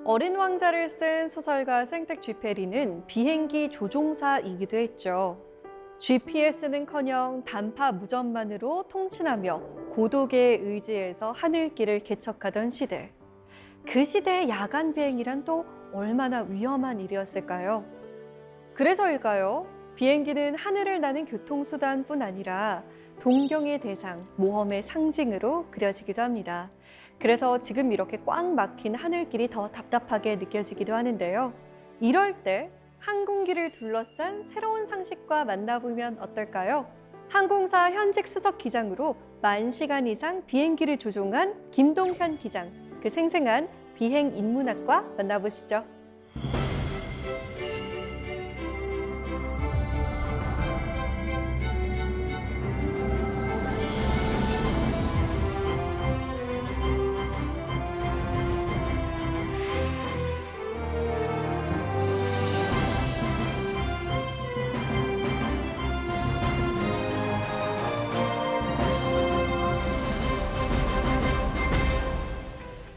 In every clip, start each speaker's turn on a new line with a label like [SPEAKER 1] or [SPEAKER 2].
[SPEAKER 1] 어린 왕자를 쓴 소설가 생텍 쥐페리는 비행기 조종사이기도 했죠. GPS는커녕 단파 무전만으로 통신하며 고독의 의지에서 하늘길을 개척하던 시대. 그 시대의 야간 비행이란 또 얼마나 위험한 일이었을까요? 그래서일까요? 비행기는 하늘을 나는 교통수단뿐 아니라 동경의 대상, 모험의 상징으로 그려지기도 합니다. 그래서 지금 이렇게 꽉 막힌 하늘길이 더 답답하게 느껴지기도 하는데요. 이럴 때 항공기를 둘러싼 새로운 상식과 만나보면 어떨까요? 항공사 현직 수석 기장으로 10,000시간 이상 비행기를 조종한 김동현 기장, 그 생생한 비행 인문학과 만나보시죠.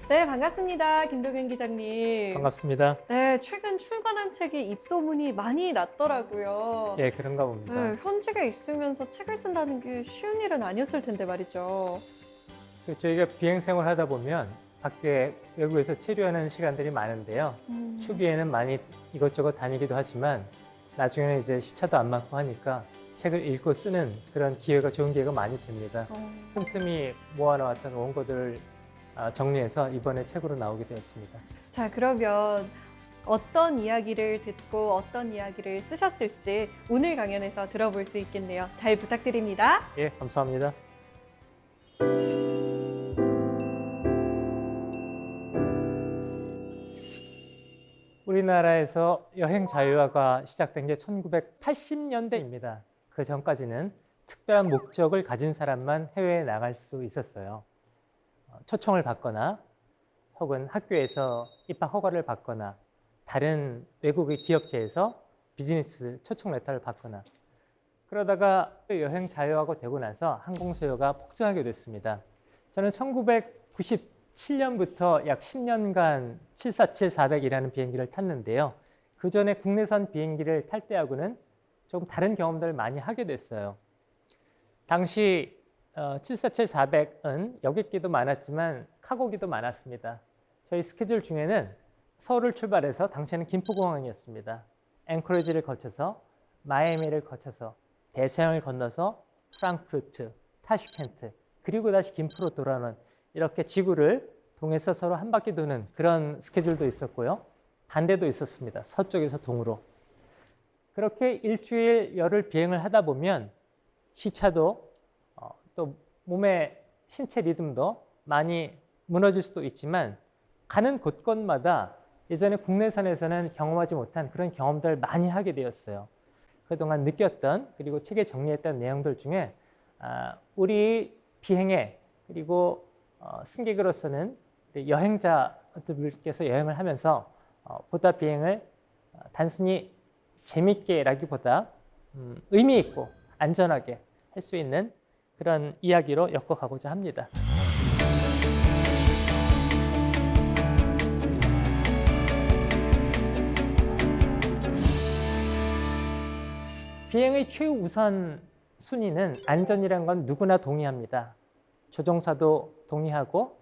[SPEAKER 1] 네, 반갑습니다. 김동현 기장님.
[SPEAKER 2] 반갑습니다.
[SPEAKER 1] 네, 최근 출간한 책이 입소문이 많이 났더라고요.
[SPEAKER 2] 예, 그런가 봅니다.
[SPEAKER 1] 네, 현직에 있으면서 책을 쓴다는 게 쉬운 일은 아니었을 텐데 말이죠.
[SPEAKER 2] 저희가 비행 생활 하다 보면 밖에 외국에서 체류하는 시간들이 많은데요. 초기에는 많이 이것저것 다니기도 하지만 나중에는 이제 시차도 안 맞고 하니까 책을 읽고 쓰는 그런 기회가 좋은 기회가 많이 됩니다. 틈틈이 모아놓았던 원고들을 정리해서 이번에 책으로 나오게 되었습니다.
[SPEAKER 1] 자, 그러면 어떤 이야기를 듣고 어떤 이야기를 쓰셨을지 오늘 강연에서 들어볼 수 있겠네요. 잘 부탁드립니다.
[SPEAKER 2] 예, 감사합니다. 우리나라에서 여행 자유화가 시작된 게 1980년대입니다. 그 전까지는 특별한 목적을 가진 사람만 해외에 나갈 수 있었어요. 초청을 받거나 혹은 학교에서 입학 허가를 받거나 다른 외국의 기업체에서 비즈니스 초청 레터를 받거나 그러다가 여행 자유화가 되고 나서 항공 수요가 폭증하게 됐습니다. 저는 1997년부터 약 10년간 747-400이라는 비행기를 탔는데요. 그 전에 국내선 비행기를 탈 때하고는 조금 다른 경험들을 많이 하게 됐어요. 당시 747-400은 여객기도 많았지만 카고기도 많았습니다. 저희 스케줄 중에는 서울을 출발해서 당시에는 김포공항이었습니다. 앵커리지를 거쳐서 마이애미를 거쳐서 대서양을 건너서 프랑크푸르트, 타슈켄트, 그리고 다시 김포로 돌아오는 이렇게 지구를 동에서 서로 한 바퀴 도는 그런 스케줄도 있었고요. 반대도 있었습니다. 서쪽에서 동으로. 그렇게 일주일 열흘 비행을 하다 보면 시차도 또 몸의 신체 리듬도 많이 무너질 수도 있지만 가는 곳곳마다 예전에 국내선에서는 경험하지 못한 그런 경험들을 많이 하게 되었어요. 그동안 느꼈던 그리고 책에 정리했던 내용들 중에 우리 비행에 그리고 승객으로서는 여행자들께서 여행을 하면서 보다 비행을 단순히 재밌게라기보다 의미 있고 안전하게 할 수 있는 그런 이야기로 엮어가고자 합니다. 비행의 최우선 순위는 안전이라는 건 누구나 동의합니다. 조종사도 동의하고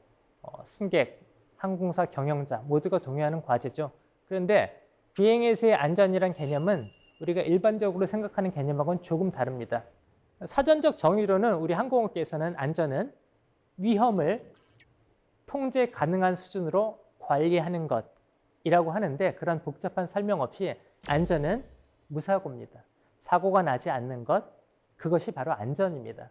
[SPEAKER 2] 승객, 항공사 경영자 모두가 동의하는 과제죠. 그런데 비행에서의 안전이란 개념은 우리가 일반적으로 생각하는 개념하고는 조금 다릅니다. 사전적 정의로는 우리 항공업계에서는 안전은 위험을 통제 가능한 수준으로 관리하는 것이라고 하는데 그런 복잡한 설명 없이 안전은 무사고입니다. 사고가 나지 않는 것, 그것이 바로 안전입니다.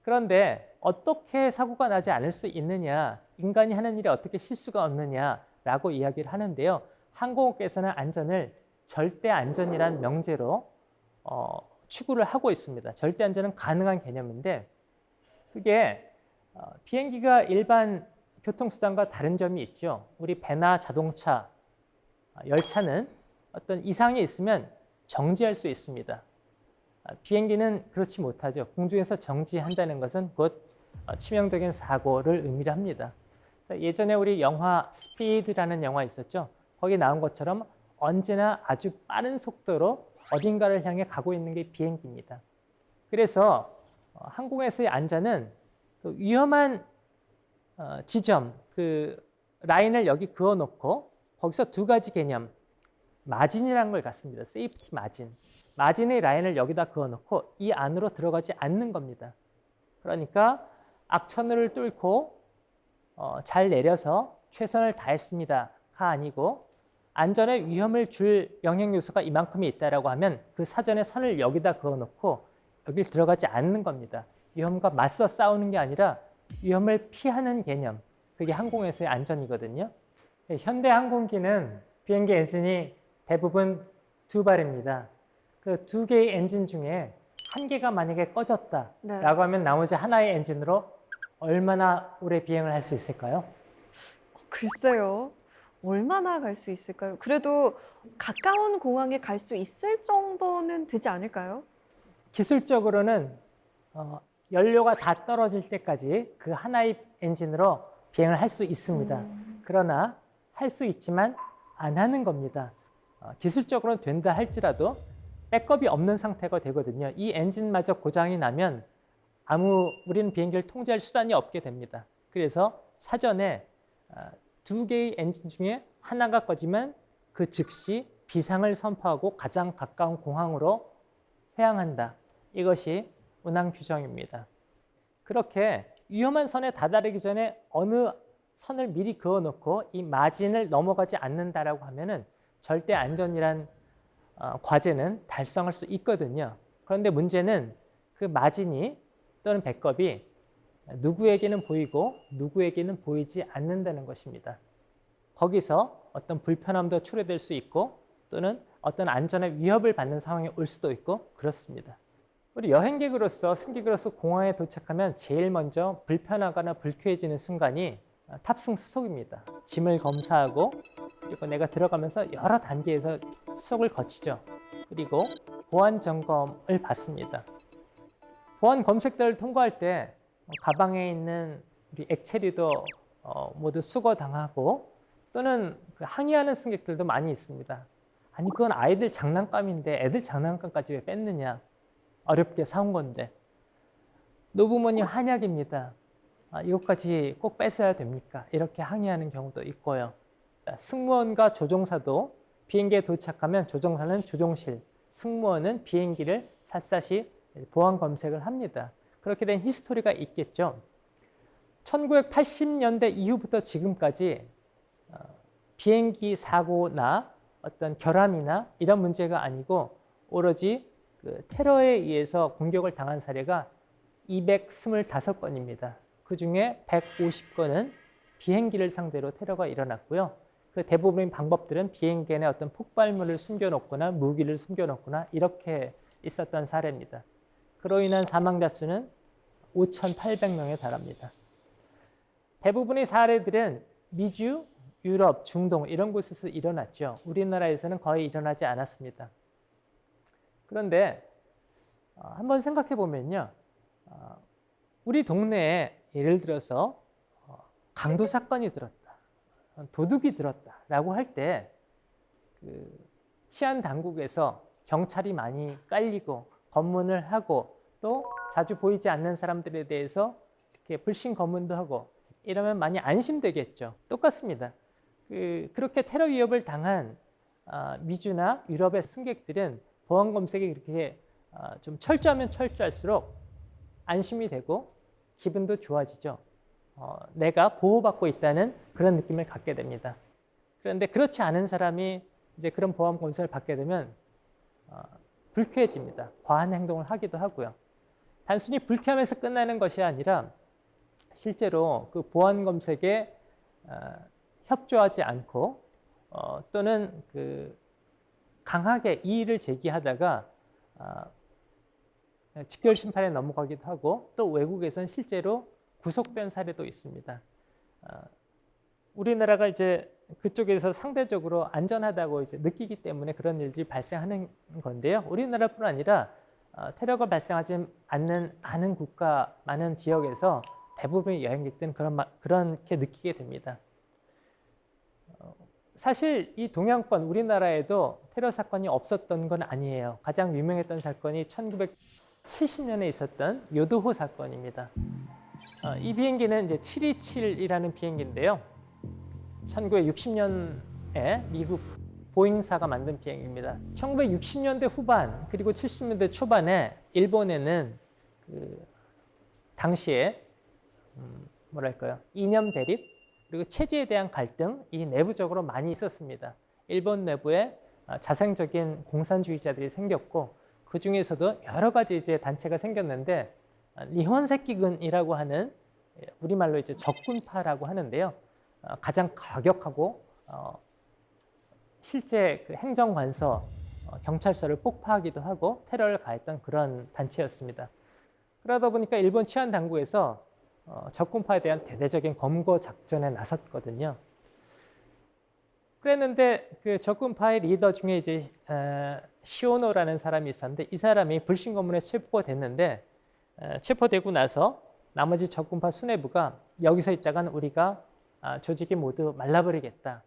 [SPEAKER 2] 그런데 어떻게 사고가 나지 않을 수 있느냐, 인간이 하는 일에 어떻게 실수가 없느냐라고 이야기를 하는데요. 항공업계에서는 안전을 절대 안전이란 명제로 추구를 하고 있습니다. 절대 안전은 가능한 개념인데 그게 비행기가 일반 교통수단과 다른 점이 있죠. 우리 배나 자동차, 열차는 어떤 이상이 있으면 정지할 수 있습니다. 비행기는 그렇지 못하죠. 공중에서 정지한다는 것은 곧 치명적인 사고를 의미합니다. 예전에 우리 영화 스피드라는 영화 있었죠. 거기 나온 것처럼 언제나 아주 빠른 속도로 어딘가를 향해 가고 있는 게 비행기입니다. 그래서 항공에서의 안전은 그 위험한 지점, 그 라인을 여기 그어놓고 거기서 두 가지 개념, 마진이라는 걸 갖습니다. 세이프티 마진. 마진의 라인을 여기다 그어놓고 이 안으로 들어가지 않는 겁니다. 그러니까 악천후를 뚫고 잘 내려서 최선을 다했습니다가 아니고 안전에 위험을 줄 영향 요소가 이만큼이 있다라고 하면 그 사전에 선을 여기다 그어놓고 여길 들어가지 않는 겁니다. 위험과 맞서 싸우는 게 아니라 위험을 피하는 개념. 그게 항공에서의 안전이거든요. 현대 항공기는 비행기 엔진이 대부분 두 발입니다. 그 두 개의 엔진 중에 한 개가 만약에 꺼졌다라고 하면 나머지 하나의 엔진으로 얼마나 오래 비행을 할 수 있을까요?
[SPEAKER 1] 글쎄요. 얼마나 갈 수 있을까요? 그래도 가까운 공항에 갈 수 있을 정도는 되지 않을까요?
[SPEAKER 2] 기술적으로는 연료가 다 떨어질 때까지 그 하나의 엔진으로 비행을 할 수 있습니다. 그러나 할 수 있지만 안 하는 겁니다. 기술적으로는 된다 할지라도 백업이 없는 상태가 되거든요. 이 엔진마저 고장이 나면 우리는 비행기를 통제할 수단이 없게 됩니다. 그래서 사전에 두 개의 엔진 중에 하나가 꺼지면 그 즉시 비상을 선포하고 가장 가까운 공항으로 회항한다. 이것이 운항 규정입니다. 그렇게 위험한 선에 다다르기 전에 어느 선을 미리 그어놓고 이 마진을 넘어가지 않는다라고 하면은 절대 안전이란 과제는 달성할 수 있거든요. 그런데 문제는 그 마진이 또는 백업이 누구에게는 보이고 누구에게는 보이지 않는다는 것입니다. 거기서 어떤 불편함도 초래될 수 있고 또는 어떤 안전의 위협을 받는 상황이 올 수도 있고 그렇습니다. 우리 여행객으로서 승객으로서 공항에 도착하면 제일 먼저 불편하거나 불쾌해지는 순간이 탑승 수속입니다. 짐을 검사하고 그리고 내가 들어가면서 여러 단계에서 수속을 거치죠. 그리고 보안 점검을 받습니다. 보안 검색대를 통과할 때 가방에 있는 우리 액체류도 모두 수거당하고 또는 항의하는 승객들도 많이 있습니다. 아니 그건 아이들 장난감인데 애들 장난감까지 왜 뺐느냐. 어렵게 사온 건데. 노부모님 한약입니다. 이것까지 꼭 뺏어야 됩니까? 이렇게 항의하는 경우도 있고요. 승무원과 조종사도 비행기에 도착하면 조종사는 조종실, 승무원은 비행기를 샅샅이 보안 검색을 합니다. 그렇게 된 히스토리가 있겠죠. 1980년대 이후부터 지금까지 비행기 사고나 어떤 결함이나 이런 문제가 아니고 오로지 그 테러에 의해서 공격을 당한 사례가 225건입니다. 그 중에 150건은 비행기를 상대로 테러가 일어났고요. 그 대부분의 방법들은 비행기 안에 어떤 폭발물을 숨겨놓거나 무기를 숨겨놓거나 이렇게 있었던 사례입니다. 그로 인한 사망자 수는 5,800명에 달합니다. 대부분의 사례들은 미주, 유럽, 중동 이런 곳에서 일어났죠. 우리나라에서는 거의 일어나지 않았습니다. 그런데 한번 생각해 보면요. 우리 동네에 예를 들어서 강도 사건이 들었다. 도둑이 들었다라고 할 때 치안 당국에서 경찰이 많이 깔리고 검문을 하고 또 자주 보이지 않는 사람들에 대해서 이렇게 불신 검문도 하고 이러면 많이 안심되겠죠. 똑같습니다. 그렇게 테러 위협을 당한 미주나 유럽의 승객들은 보안 검색이 그렇게 좀 철저하면 철저할수록 안심이 되고 기분도 좋아지죠. 내가 보호받고 있다는 그런 느낌을 갖게 됩니다. 그런데 그렇지 않은 사람이 이제 그런 보안 검색을 받게 되면 불쾌해집니다. 과한 행동을 하기도 하고요. 단순히 불쾌하면서 끝나는 것이 아니라 실제로 그 보안 검색에 협조하지 않고 또는 강하게 이의를 제기하다가 직결 심판에 넘어가기도 하고 또 외국에서는 실제로 구속된 사례도 있습니다. 우리나라가 이제 그쪽에서 상대적으로 안전하다고 이제 느끼기 때문에 그런 일들이 발생하는 건데요. 우리나라뿐 아니라 테러가 발생하지 않는 많은 국가, 많은 지역에서 대부분의 여행객들은 그렇게 느끼게 됩니다. 사실 이 동양권 우리나라에도 테러 사건이 없었던 건 아니에요. 가장 유명했던 사건이 1970년에 있었던 요도호 사건입니다. 이 비행기는 이제 727이라는 비행기인데요. 1960년에 미국 보잉사가 만든 비행기입니다. 1960년대 후반 그리고 70년대 초반에 일본에는 당시에 뭐랄까요, 이념 대립 그리고 체제에 대한 갈등 이 내부적으로 많이 있었습니다. 일본 내부에 자생적인 공산주의자들이 생겼고 그 중에서도 여러 가지 이제 단체가 생겼는데 니혼세키군이라고 하는 우리말로 이제 적군파라고 하는데요. 가장 과격하고 실제 그 행정관서, 경찰서를 폭파하기도 하고 테러를 가했던 그런 단체였습니다. 그러다 보니까 일본 치안 당국에서 적군파에 대한 대대적인 검거 작전에 나섰거든요. 그랬는데 그 적군파의 리더 중에 이제 시오노라는 사람이 있었는데 이 사람이 불신검문에 체포가 됐는데 체포되고 나서 나머지 적군파 수뇌부가 여기서 있다간 우리가 조직이 모두 말라버리겠다.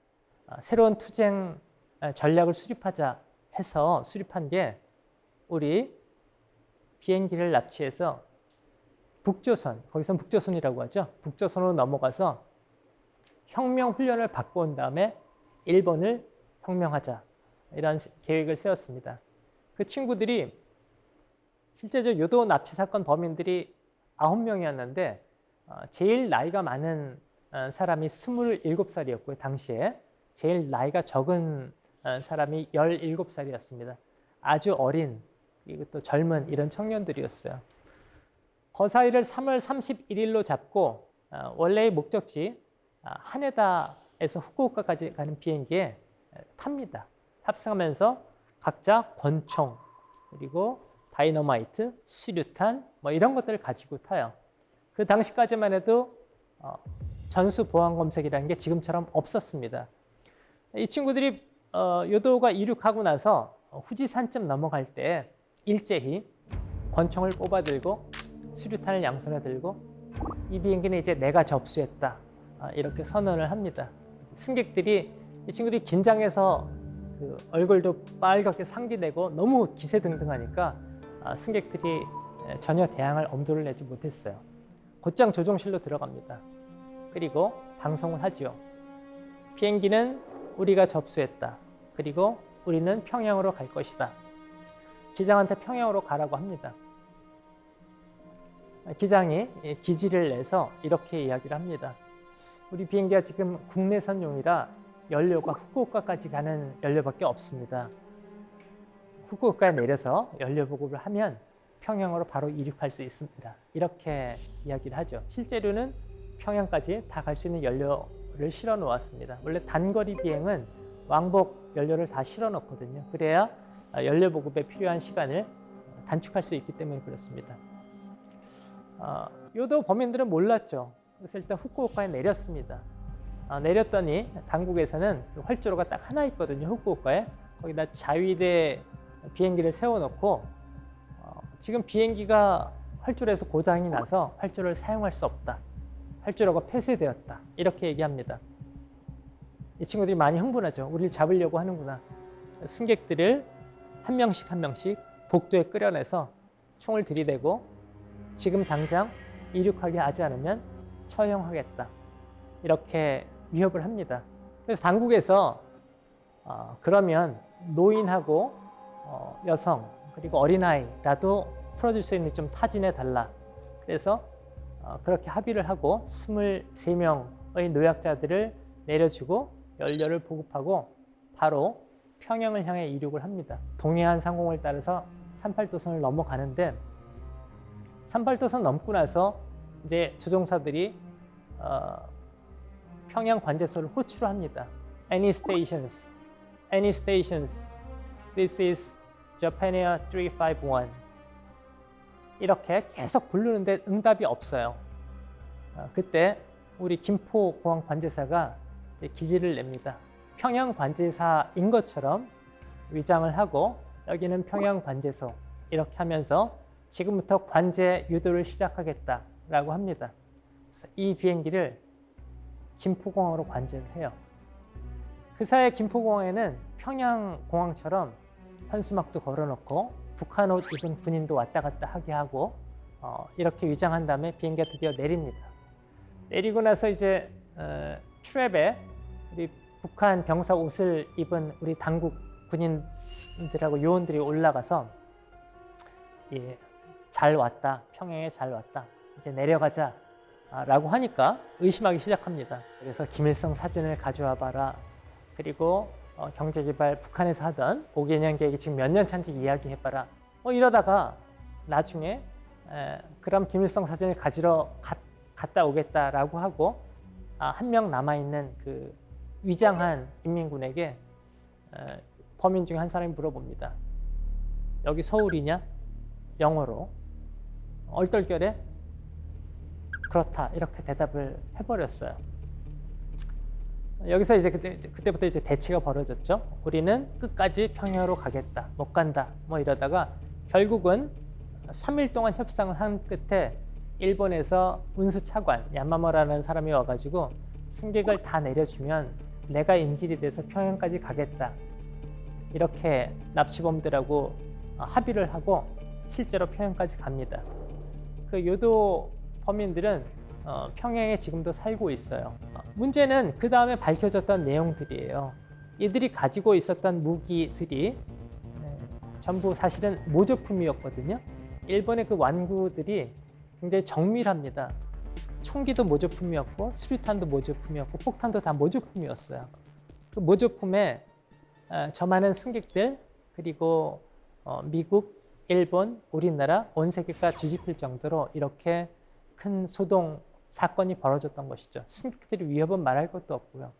[SPEAKER 2] 새로운 투쟁 전략을 수립하자 해서 수립한 게 우리 비행기를 납치해서 북조선, 거기선 북조선이라고 하죠. 북조선으로 넘어가서 혁명 훈련을 받고 온 다음에 일본을 혁명하자. 이런 계획을 세웠습니다. 그 친구들이 실제로 요도 납치 사건 범인들이 9명이었는데 제일 나이가 많은 사람이 27살이었고요. 당시에 제일 나이가 적은 사람이 17살이었습니다. 아주 어린 그리고 또 젊은 이런 청년들이었어요. 거사이를 3월 31일로 잡고 원래의 목적지 하네다에서 후쿠오카까지 가는 비행기에 탑니다. 탑승하면서 각자 권총 그리고 다이너마이트, 수류탄 뭐 이런 것들을 가지고 타요. 그 당시까지만 해도 전수 보안 검색이라는 게 지금처럼 없었습니다. 이 친구들이 요도가 이륙하고 나서 후지산쯤 넘어갈 때 일제히 권총을 뽑아들고 수류탄을 양손에 들고 이 비행기는 이제 내가 접수했다 이렇게 선언을 합니다. 승객들이 이 친구들이 긴장해서 그 얼굴도 빨갛게 상기되고 너무 기세등등하니까 승객들이 전혀 대항할 엄두를 내지 못했어요. 곧장 조종실로 들어갑니다. 그리고 방송을 하죠. 비행기는 우리가 접수했다. 그리고 우리는 평양으로 갈 것이다. 기장한테 평양으로 가라고 합니다. 기장이 기지를 내서 이렇게 이야기를 합니다. 우리 비행기가 지금 국내선용이라 연료가 후쿠오카까지 가는 연료밖에 없습니다. 후쿠오카에 내려서 연료 보급을 하면 평양으로 바로 이륙할 수 있습니다. 이렇게 이야기를 하죠. 실제로는 평양까지 다 갈 수 있는 연료를 실어 놓았습니다. 원래 단거리 비행은 왕복 연료를 다 실어 놓거든요. 그래야 연료 보급에 필요한 시간을 단축할 수 있기 때문에 그렇습니다. 요도 범인들은 몰랐죠. 그래서 일단 후쿠오카에 내렸습니다. 내렸더니 당국에서는 활주로가 딱 하나 있거든요. 후쿠오카에. 거기다 자위대 비행기를 세워놓고 지금 비행기가 활주로에서 고장이 나서 활주로를 사용할 수 없다. 활주로가 폐쇄되었다. 이렇게 얘기합니다. 이 친구들이 많이 흥분하죠. 우리를 잡으려고 하는구나. 승객들을 한 명씩 한 명씩 복도에 끌어내서 총을 들이대고 지금 당장 이륙하게 하지 않으면 처형하겠다. 이렇게 위협을 합니다. 그래서 당국에서 그러면 노인하고 여성 그리고 어린아이라도 풀어줄 수 있는 좀 타진해 달라. 그래서 그렇게 합의를 하고 23명의 노약자들을 내려주고 연료를 보급하고 바로 평양을 향해 이륙을 합니다. 동해안 상공을 따라서 38도선을 넘어가는데 38도선 넘고 나서 이제 조종사들이 평양 관제소를 호출을 합니다. Any stations, this is Japan Air 351. 이렇게 계속 부르는데 응답이 없어요. 그때 우리 김포공항 관제사가 이제 기지를 냅니다. 평양 관제사인 것처럼 위장을 하고 여기는 평양 관제소 이렇게 하면서 지금부터 관제 유도를 시작하겠다라고 합니다. 그래서 이 비행기를 김포공항으로 관제를 해요. 그 사이에 김포공항에는 평양공항처럼 현수막도 걸어놓고 북한 옷 입은 군인도 왔다 갔다 하게 하고 이렇게 위장한 다음에 비행기가 드디어 내립니다. 내리고 나서 이제 트랩에 우리 북한 병사 옷을 입은 우리 당국 군인들하고 요원들이 올라가서 예, 잘 왔다, 평양에 잘 왔다, 이제 내려가자 라고 하니까 의심하기 시작합니다. 그래서 김일성 사진을 가져와 봐라. 그리고 경제개발 북한에서 하던 5개년 계획이 지금 몇 년 차인지 이야기해봐라. 이러다가 나중에 그럼 김일성 사진을 가지러 갔다 오겠다라고 하고 한 명 남아있는 그 위장한 인민군에게 범인 중에 한 사람이 물어봅니다. 여기 서울이냐? 영어로. 얼떨결에 그렇다 이렇게 대답을 해버렸어요. 여기서 이제 그때부터 이제 대치가 벌어졌죠. 우리는 끝까지 평양으로 가겠다, 못 간다, 뭐 이러다가 결국은 3일 동안 협상을 한 끝에 일본에서 운수차관 야마모라는 사람이 와가지고 승객을 다 내려주면 내가 인질이 돼서 평양까지 가겠다. 이렇게 납치범들하고 합의를 하고 실제로 평양까지 갑니다. 그 요도 범인들은 평양에 지금도 살고 있어요. 문제는 그 다음에 밝혀졌던 내용들이에요. 이들이 가지고 있었던 무기들이 전부 사실은 모조품이었거든요. 일본의 그 완구들이 굉장히 정밀합니다. 총기도 모조품이었고 수류탄도 모조품이었고 폭탄도 다 모조품이었어요. 그 모조품에 저 많은 승객들 그리고 미국, 일본, 우리나라 온 세계가 뒤집힐 정도로 이렇게 큰 소동 사건이 벌어졌던 것이죠. 승객들의 위협은 말할 것도 없고요.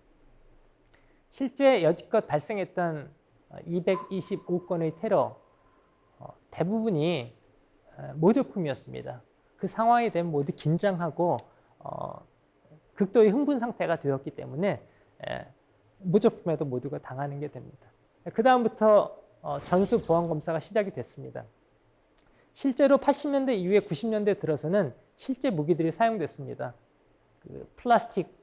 [SPEAKER 2] 실제 여지껏 발생했던 225건의 테러 대부분이 모조품이었습니다. 그 상황이 되면 모두 긴장하고 극도의 흥분 상태가 되었기 때문에 모조품에도 모두가 당하는 게 됩니다. 그 다음부터 전수 보안 검사가 시작이 됐습니다. 실제로 80년대 이후에 90년대 들어서는 실제 무기들이 사용됐습니다. 그 플라스틱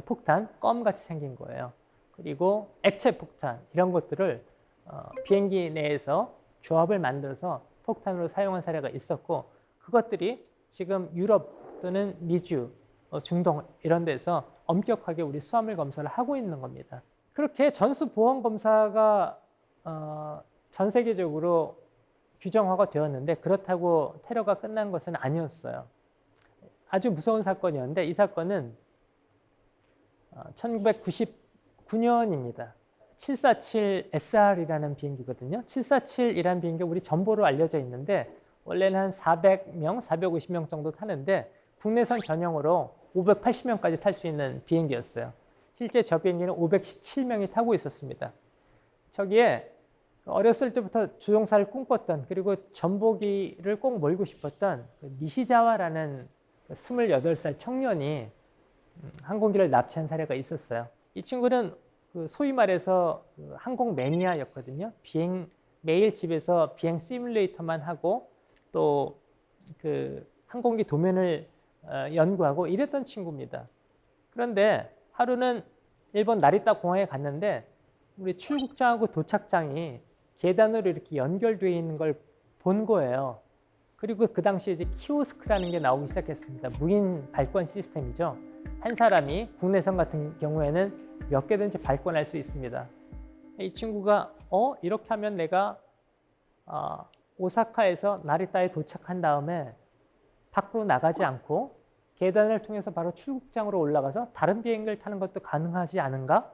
[SPEAKER 2] 폭탄, 껌같이 생긴 거예요. 그리고 액체 폭탄 이런 것들을 비행기 내에서 조합을 만들어서 폭탄으로 사용한 사례가 있었고 그것들이 지금 유럽 또는 미주, 중동 이런 데서 엄격하게 우리 수화물 검사를 하고 있는 겁니다. 그렇게 전수 보안 검사가 전 세계적으로 규정화가 되었는데 그렇다고 테러가 끝난 것은 아니었어요. 아주 무서운 사건이었는데 이 사건은 1999년입니다. 747SR이라는 비행기거든요. 747이라는 비행기가 우리 전보로 알려져 있는데 원래는 한 400명, 450명 정도 타는데 국내선 전용으로 580명까지 탈 수 있는 비행기였어요. 실제 저 비행기는 517명이 타고 있었습니다. 저기에 어렸을 때부터 조종사를 꿈꿨던 그리고 전보기를 꼭 몰고 싶었던 니시자와라는 28살 청년이 항공기를 납치한 사례가 있었어요. 이 친구는 소위 말해서 항공 매니아였거든요. 매일 집에서 비행 시뮬레이터만 하고 또 그 항공기 도면을 연구하고 이랬던 친구입니다. 그런데 하루는 일본 나리타 공항에 갔는데 우리 출국장하고 도착장이 계단으로 이렇게 연결되어 있는 걸 본 거예요. 그리고 그 당시에 이제 키오스크라는 게 나오기 시작했습니다. 무인 발권 시스템이죠. 한 사람이 국내선 같은 경우에는 몇 개든지 발권할 수 있습니다. 이 친구가 이렇게 하면 내가 오사카에서 나리타에 도착한 다음에 밖으로 나가지 않고 계단을 통해서 바로 출국장으로 올라가서 다른 비행기를 타는 것도 가능하지 않은가?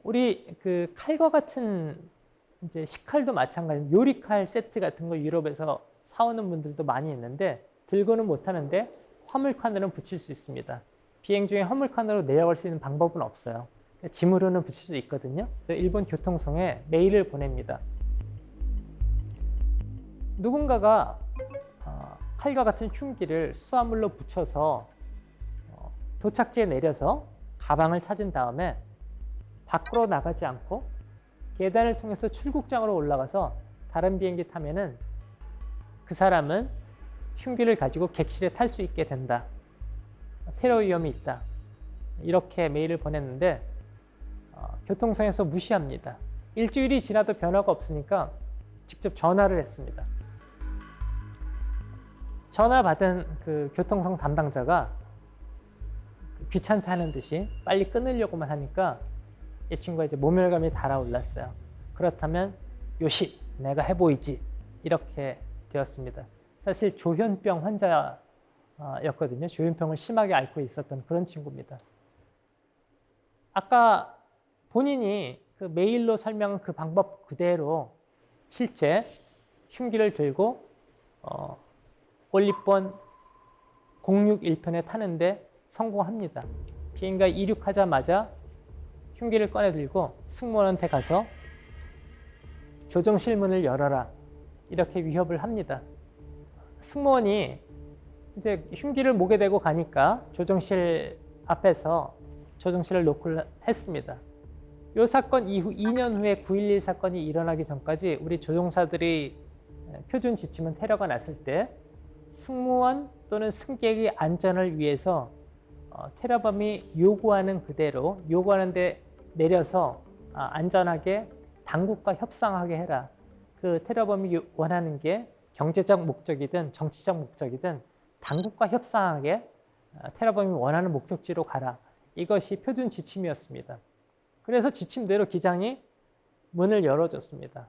[SPEAKER 2] 우리 그 칼과 같은 이제 식칼도 마찬가지로 요리칼 세트 같은 거 유럽에서 사오는 분들도 많이 있는데 들고는 못하는데 화물칸으로는 붙일 수 있습니다. 비행 중에 화물칸으로 내려갈 수 있는 방법은 없어요. 짐으로는 붙일 수 있거든요. 일본 교통성에 메일을 보냅니다. 누군가가 칼과 같은 흉기를 수화물로 붙여서 도착지에 내려서 가방을 찾은 다음에 밖으로 나가지 않고 계단을 통해서 출국장으로 올라가서 다른 비행기 타면은 그 사람은 흉기를 가지고 객실에 탈 수 있게 된다. 테러 위험이 있다. 이렇게 메일을 보냈는데 교통성에서 무시합니다. 일주일이 지나도 변화가 없으니까 직접 전화를 했습니다. 전화 받은 그 교통성 담당자가 귀찮다는 듯이 빨리 끊으려고만 하니까 이 친구가 이제 모멸감이 달아올랐어요. 그렇다면 요시 내가 해보이지 이렇게 되었습니다. 사실 조현병 환자였거든요. 조현병을 심하게 앓고 있었던 그런 친구입니다. 아까 본인이 그 메일로 설명한 그 방법 그대로 실제 흉기를 들고 올리본 061편에 타는데 성공합니다. 비행기가 이륙하자마자 흉기를 꺼내 들고 승무원한테 가서 조종실 문을 열어라 이렇게 위협을 합니다. 승무원이 이제 흉기를 목에 대고 가니까 조종실 앞에서 조종실을 노크를 했습니다. 이 사건 이후 2년 후에 9.11 사건이 일어나기 전까지 우리 조종사들이 표준 지침은 테러가 났을 때 승무원 또는 승객의 안전을 위해서 테러범이 요구하는 그대로 요구하는데 내려서 안전하게 당국과 협상하게 해라. 그 테러범이 원하는 게 경제적 목적이든 정치적 목적이든 당국과 협상하게 테러범이 원하는 목적지로 가라. 이것이 표준 지침이었습니다. 그래서 지침대로 기장이 문을 열어줬습니다.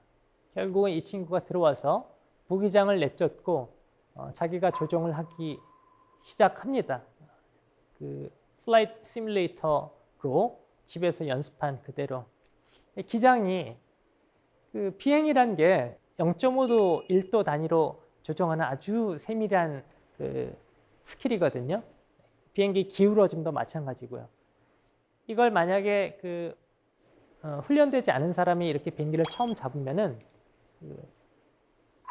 [SPEAKER 2] 결국은 이 친구가 들어와서 부기장을 내쫓고 자기가 조종을 하기 시작합니다. 그 플라이트 시뮬레이터로 집에서 연습한 그대로. 기장이 그 비행이란 게 0.5도 1도 단위로 조종하는 아주 세밀한 그 스킬이거든요. 비행기 기울어짐도 마찬가지고요. 이걸 만약에 그 훈련되지 않은 사람이 이렇게 비행기를 처음 잡으면은 그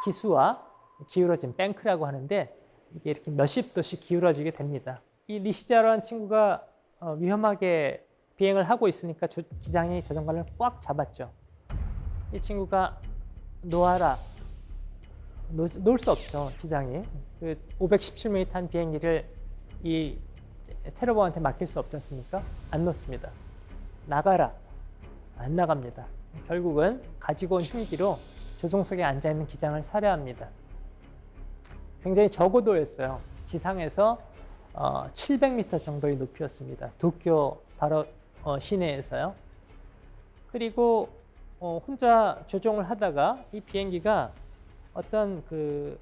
[SPEAKER 2] 기수와 기울어짐, 뱅크라고 하는데 이게 이렇게 몇십 도씩 기울어지게 됩니다. 이 리시자라는 친구가 위험하게 비행을 하고 있으니까 기장이 조종관을 꽉 잡았죠. 이 친구가 놓아라. 놓을 수 없죠, 기장이. 그 517명이 탄 비행기를 이 테러범한테 맡길 수 없지 않습니까? 안 놓습니다. 나가라. 안 나갑니다. 결국은 가지고 온 흉기로 조종석에 앉아있는 기장을 살해합니다. 굉장히 저고도였어요. 지상에서 700m 정도의 높이였습니다. 도쿄 바로 시내에서요. 그리고 혼자 조종을 하다가 이 비행기가 어떤 그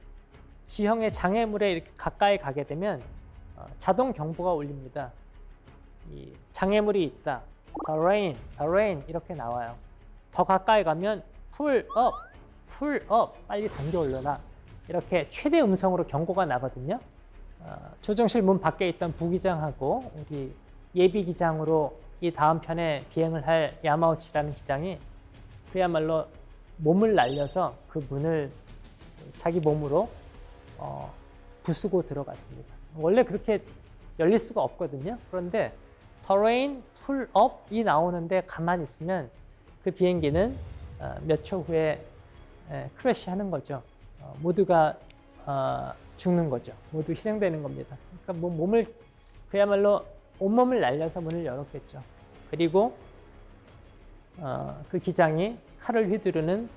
[SPEAKER 2] 지형의 장애물에 이렇게 가까이 가게 되면 자동 경보가 울립니다. 이 장애물이 있다. The rain 이렇게 나와요. 더 가까이 가면 pull up, 빨리 당겨 올려라. 이렇게 최대 음성으로 경고가 나거든요. 조종실 문 밖에 있던 부기장하고 우리 예비 기장으로 이 다음 편에 비행을 할 야마우치라는 기장이 그야말로 몸을 날려서 그 문을 자기 몸으로 부수고 들어갔습니다. 원래 그렇게 열릴 수가 없거든요. 그런데 terrain, pull up이 나오는데 가만히 있으면 그 비행기는 몇 초 후에 크래시하는 거죠. 모두가 죽는 거죠. 모두 희생되는 겁니다. 그러니까 몸을 그야말로 온몸을 날려서 문을 열었겠죠. 그리고 그 기장이 칼을 휘두르는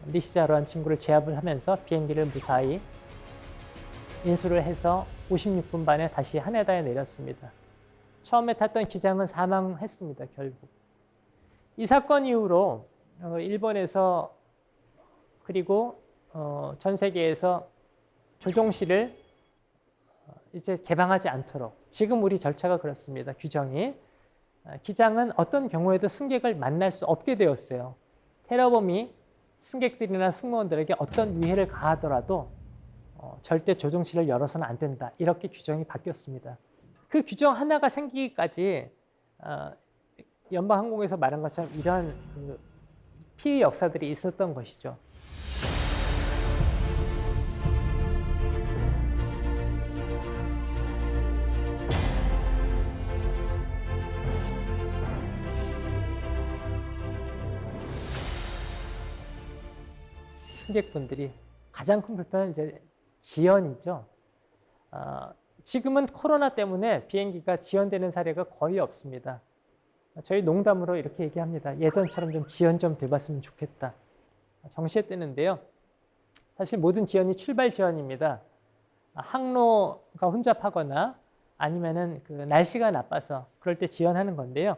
[SPEAKER 2] 니시자로한 친구를 제압을 하면서 비행기를 무사히 인수를 해서 56분 반에 다시 하네다에 내렸습니다. 처음에 탔던 기장은 사망했습니다. 결국. 이 사건 이후로 일본에서 그리고 전 세계에서 조종실을 이제 개방하지 않도록 지금 우리 절차가 그렇습니다. 규정이 기장은 어떤 경우에도 승객을 만날 수 없게 되었어요. 테러범이 승객들이나 승무원들에게 어떤 위해를 가하더라도 절대 조종실을 열어서는 안 된다. 이렇게 규정이 바뀌었습니다. 그 규정 하나가 생기기까지 연방항공에서 말한 것처럼 이러한 그 피해 역사들이 있었던 것이죠. 승객분들이 가장 큰 불편은 이제 지연이죠. 지금은 코로나 때문에 비행기가 지연되는 사례가 거의 없습니다. 저희 농담으로 이렇게 얘기합니다. 예전처럼 좀 지연 좀 돼봤으면 좋겠다. 정시에 뜨는데요. 사실 모든 지연이 출발 지연입니다. 항로가 혼잡하거나 아니면은 그 날씨가 나빠서 그럴 때 지연하는 건데요.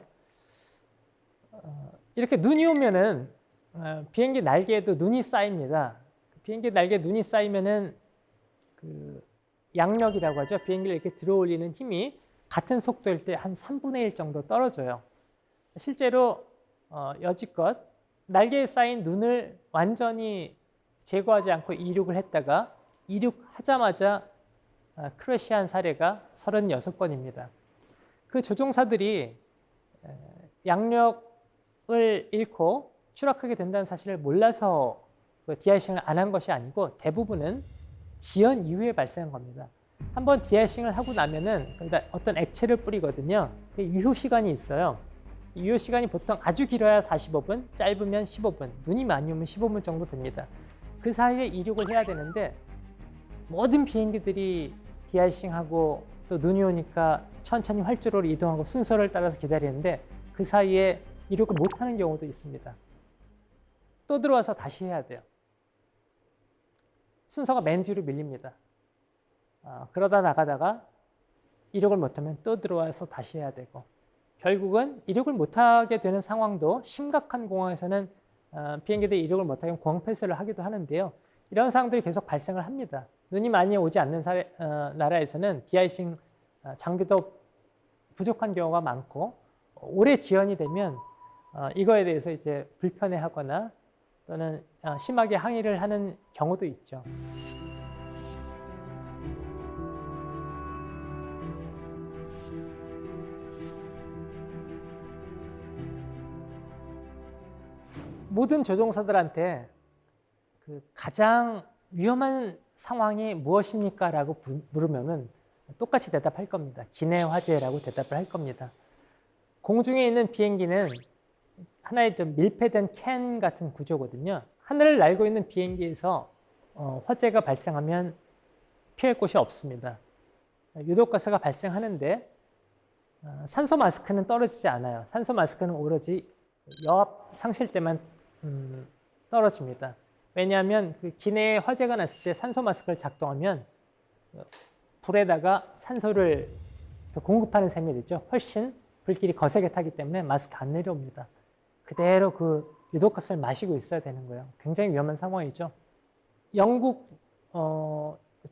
[SPEAKER 2] 이렇게 눈이 오면은 비행기 날개에도 눈이 쌓입니다. 비행기 날개에 눈이 쌓이면은 그 양력이라고 하죠. 비행기를 이렇게 들어 올리는 힘이 같은 속도일 때 한 3분의 1 정도 떨어져요. 실제로 여지껏 날개에 쌓인 눈을 완전히 제거하지 않고 이륙을 했다가 이륙하자마자 크래시한 사례가 36건입니다. 그 조종사들이 양력을 잃고 추락하게 된다는 사실을 몰라서 디아이싱을 안 한 것이 아니고 대부분은 지연 이후에 발생한 겁니다. 한번 디아이싱을 하고 나면은 거기다 어떤 액체를 뿌리거든요. 유효 시간이 있어요. 유효 시간이 보통 아주 길어야 45분, 짧으면 15분, 눈이 많이 오면 15분 정도 됩니다. 그 사이에 이륙을 해야 되는데 모든 비행기들이 디아이싱하고 또 눈이 오니까 천천히 활주로로 이동하고 순서를 따라서 기다리는데 그 사이에 이륙을 못하는 경우도 있습니다. 또 들어와서 다시 해야 돼요. 순서가 맨 뒤로 밀립니다. 그러다 나가다가 이륙을 못하면 또 들어와서 다시 해야 되고 결국은 이륙을 못하게 되는 상황도 심각한 공항에서는 비행기들이 이륙을 못하게 공항 폐쇄를 하기도 하는데요. 이런 상황들이 계속 발생을 합니다. 눈이 많이 오지 않는 나라에서는 디아이싱 장비도 부족한 경우가 많고 오래 지연이 되면 이거에 대해서 이제 불편해하거나 또는 심하게 항의를 하는 경우도 있죠. 모든 조종사들한테 그 가장 위험한 상황이 무엇입니까? 라고 물으면 똑같이 대답할 겁니다. 기내 화재라고 대답을 할 겁니다. 공중에 있는 비행기는 하나의 좀 밀폐된 캔 같은 구조거든요. 하늘을 날고 있는 비행기에서 화재가 발생하면 피할 곳이 없습니다. 유독가스가 발생하는데 산소 마스크는 떨어지지 않아요. 산소 마스크는 오로지 여압 상실 때만 떨어집니다. 왜냐하면 그 기내에 화재가 났을 때 산소 마스크를 작동하면 불에다가 산소를 공급하는 셈이 되죠. 훨씬 불길이 거세게 타기 때문에 마스크 안 내려옵니다. 그대로 그 유독가스를 마시고 있어야 되는 거예요. 굉장히 위험한 상황이죠. 영국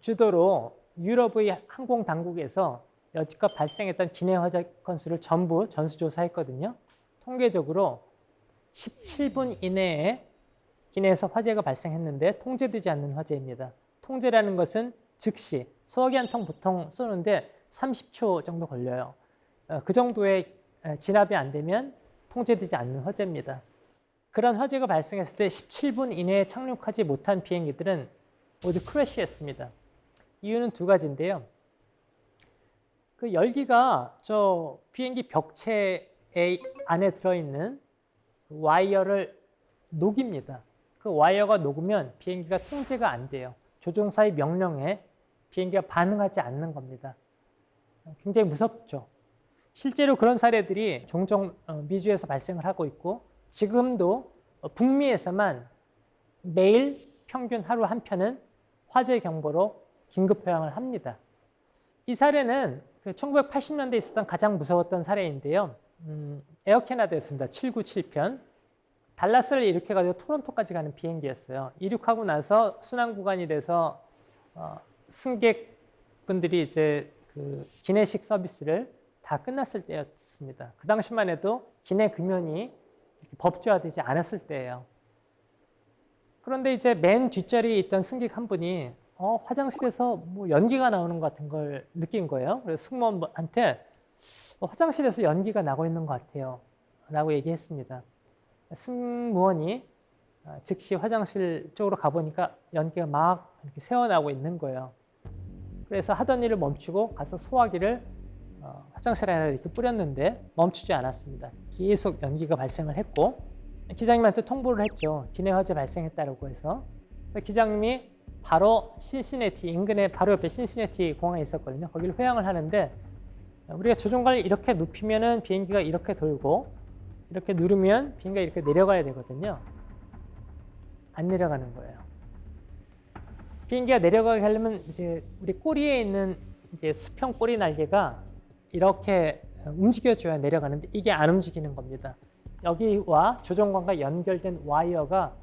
[SPEAKER 2] 주도로 유럽의 항공 당국에서 여지껏 발생했던 기내 화재 건수를 전부 전수조사했거든요. 통계적으로 17분 이내에 기내에서 화재가 발생했는데 통제되지 않는 화재입니다. 통제라는 것은 즉시 소화기 한 통 보통 쏘는데 30초 정도 걸려요. 그 정도의 진압이 안 되면 통제되지 않는 화재입니다. 그런 화재가 발생했을 때 17분 이내에 착륙하지 못한 비행기들은 모두 크래시했습니다. 이유는 두 가지인데요. 그 열기가 저 비행기 벽체 안에 들어있는 와이어를 녹입니다. 그 와이어가 녹으면 비행기가 통제가 안 돼요. 조종사의 명령에 비행기가 반응하지 않는 겁니다. 굉장히 무섭죠. 실제로 그런 사례들이 종종 미주에서 발생을 하고 있고 지금도 북미에서만 매일 평균 하루 한 편은 화재 경보로 긴급 호양을 합니다. 이 사례는 그 1980년대에 있었던 가장 무서웠던 사례인데요. 에어 캐나다였습니다. 797편. 달라스를 이륙해가지고 토론토까지 가는 비행기였어요. 이륙하고 나서 순항 구간이 돼서 승객분들이 이제 그 기내식 서비스를 다 끝났을 때였습니다. 그 당시만 해도 기내 금연이 법제화되지 않았을 때예요. 그런데 이제 맨 뒷자리에 있던 승객 한 분이 화장실에서 뭐 연기가 나오는 것 같은 걸 느낀 거예요. 그래서 승무원한테 화장실에서 연기가 나고 있는 것 같아요. 라고 얘기했습니다. 승무원이 즉시 화장실 쪽으로 가보니까 연기가 막 이렇게 새어나오고 있는 거예요. 그래서 하던 일을 멈추고 가서 소화기를 화장실 안에 이렇게 뿌렸는데 멈추지 않았습니다. 계속 연기가 발생을 했고 기장님한테 통보를 했죠. 기내 화재 발생했다고 해서 기장님이 바로 신시내티 인근에 바로 옆에 신시내티 공항이 있었거든요. 거기를 회항을 하는데 우리가 조종관을 이렇게 눕히면은 비행기가 이렇게 돌고 이렇게 누르면 비행기가 이렇게 내려가야 되거든요. 안 내려가는 거예요. 비행기가 내려가게 하려면 이제 우리 꼬리에 있는 이제 수평 꼬리 날개가 이렇게 움직여줘야 내려가는데 이게 안 움직이는 겁니다. 여기와 조종관과 연결된 와이어가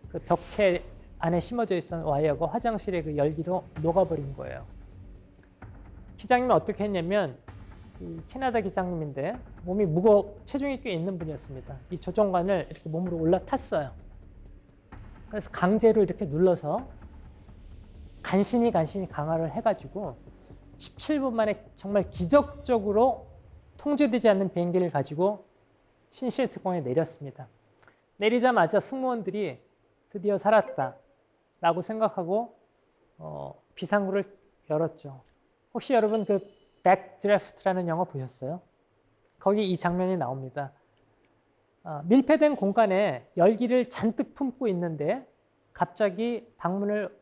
[SPEAKER 2] 그 벽체 안에 심어져 있던 와이어가 화장실의 그 열기로 녹아버린 거예요. 기장님은 어떻게 했냐면 그 캐나다 기장님인데 몸이 체중이 꽤 있는 분이었습니다. 이 조종관을 이렇게 몸으로 올라탔어요. 그래서 강제로 이렇게 눌러서 간신히 강화를 해가지고 17분 만에 정말 기적적으로 통제되지 않는 비행기를 가지고 신시내티 공항에 내렸습니다. 내리자마자 승무원들이 드디어 살았다라고 생각하고 비상구를 열었죠. 혹시 여러분 그 백드래프트라는 영화 보셨어요? 거기 이 장면이 나옵니다. 밀폐된 공간에 열기를 잔뜩 품고 있는데 갑자기 방문을